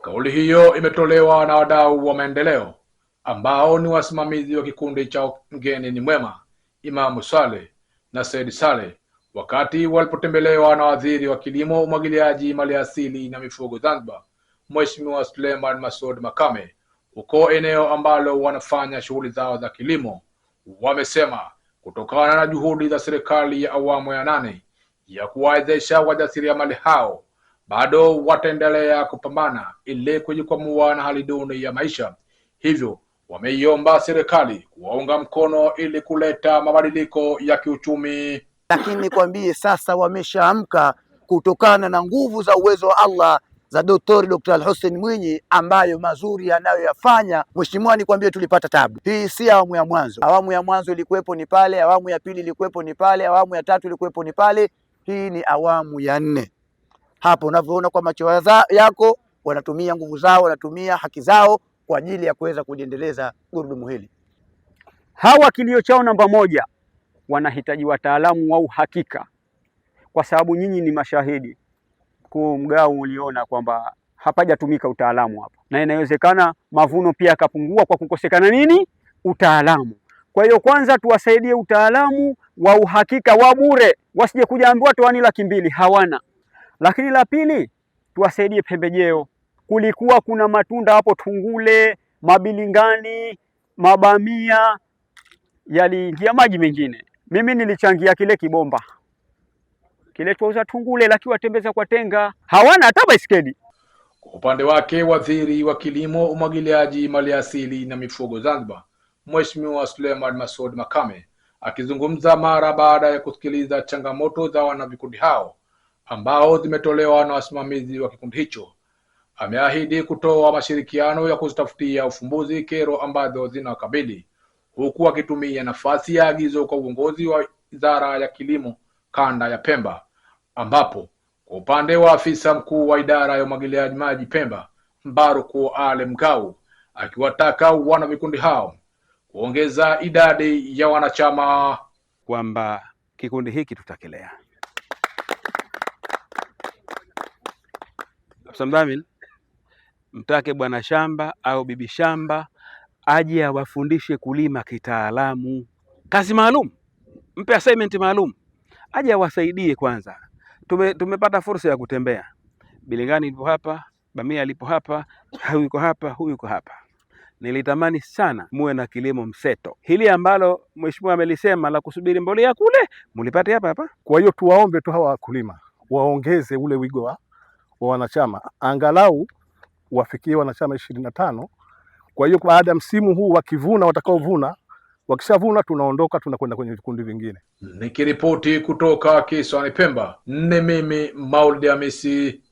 Kauli hiyo imetolewa na wadau wa maendeleo ambao ni wasimamizi wa kikundi cha Mgeni ni Mwema, Imamu Saleh na Said Saleh, wakati walipotembelewa na waziri wa kilimo, umwagiliaji, maliasili na mifugo Zanzibar, Mheshimiwa Suleiman Masoud Makame, huko eneo ambalo wanafanya shughuli zao za kilimo. Wamesema kutokana na juhudi za serikali ya awamu ya 8 ya kuwawezesha wajasiriamali hao, bado wataendelea kupambana ili kujikwamua na hali duni ya maisha. Hivyo wameiomba serikali kuwaunga mkono ili kuleta mabadiliko ya kiuchumi. Lakini nikwambie sasa wameshaamka kutokana na nguvu za uwezo wa Allah za Dr. Al-Hussein Mwinyi, ambayo mazuri anayoyafanya. Mheshimiwa, nikwambie tulipata tabu. Hii si awamu ya mwanzo. Awamu ya mwanzo ilikuwepo ni pale, awamu ya pili ilikuwepo ni pale, awamu ya tatu ilikuwepo ni pale. Hii ni awamu ya 4. Hapo unavyoona kwa macho yako, wanatumia nguvu zao, wanatumia haki zao kwa ajili ya kuweza kujiendeleza gurudumu hili. Hawa kilio chao namba 1, wanahitaji wataalamu wa uhakika, kwa sababu nyinyi ni mashahidi. Kwa mgao uliona kwamba hapajatumika utaalamu hapa, na inawezekana mavuno pia yakapungua kwa kukosekana nini? Utaalamu. Kwa hiyo kwanza tuwasaidie utaalamu wa uhakika wa bure, wasije kuja ambiwa toani laki2 hawana. Lakini la pili, tuwasaidie pembejeo. Kulikuwa kuna matunda hapo Tungule, mabilingani, mabamia, yaliingia maji mengine. Mimi nilichangia kile kibomba kile tuuza Tungule, lakini watembeza kwa tenga, hawana hata baiskeli. Kwa upande wake, waziri wa kilimo, umwagiliaji, maliasili na mifugo Zanzibar, Mheshimiwa Suleiman Masoud Makame, akizungumza mara baada ya kusikiliza changamoto za wanavikundi hao ambao zimetolewa na wasimamizi wa kikundi hicho, ameahidi kutoa mashirikiano ya kuzitafutia ufumbuzi kero ambazo zinawakabili, huku akitumia nafasi ya agizo kwa uongozi wa Wizara ya Kilimo Kanda ya Pemba, ambapo kwa upande wa afisa mkuu wa idara ya umwagiliaji maji Pemba, Mbaruku Ale Mgau, akiwataka wanavikundi hao kuongeza idadi ya wanachama, kwamba kikundi hiki tutakilea. Samdhamil, mtake bwana shamba au bibi shamba aje awafundishe kulima kitaalamu, kazi maalum, mpe assignment maalum, aje awasaidie kwanza. Tumepata fursa ya kutembea Bilingani, ipo hapa, Bamia alipo hapa, huyu yuko hapa, huyu yuko hapa. Nilitamani sana muwe na kilimo mseto, hili ambalo mheshimiwa amelisema la kusubiri mbolea kule, mulipate hapa hapa. Kwa hiyo tuwaombe tu hawa wakulima waongeze ule wigo wa wanachama, angalau wafikie wanachama 25. Kwa hiyo baada ya msimu huu wakivuna, watakaovuna, wakishavuna tunaondoka, tunakwenda kwenye vikundi vingine. Nikiripoti kutoka Kisiwani Pemba, mimi Maulid Hamisi.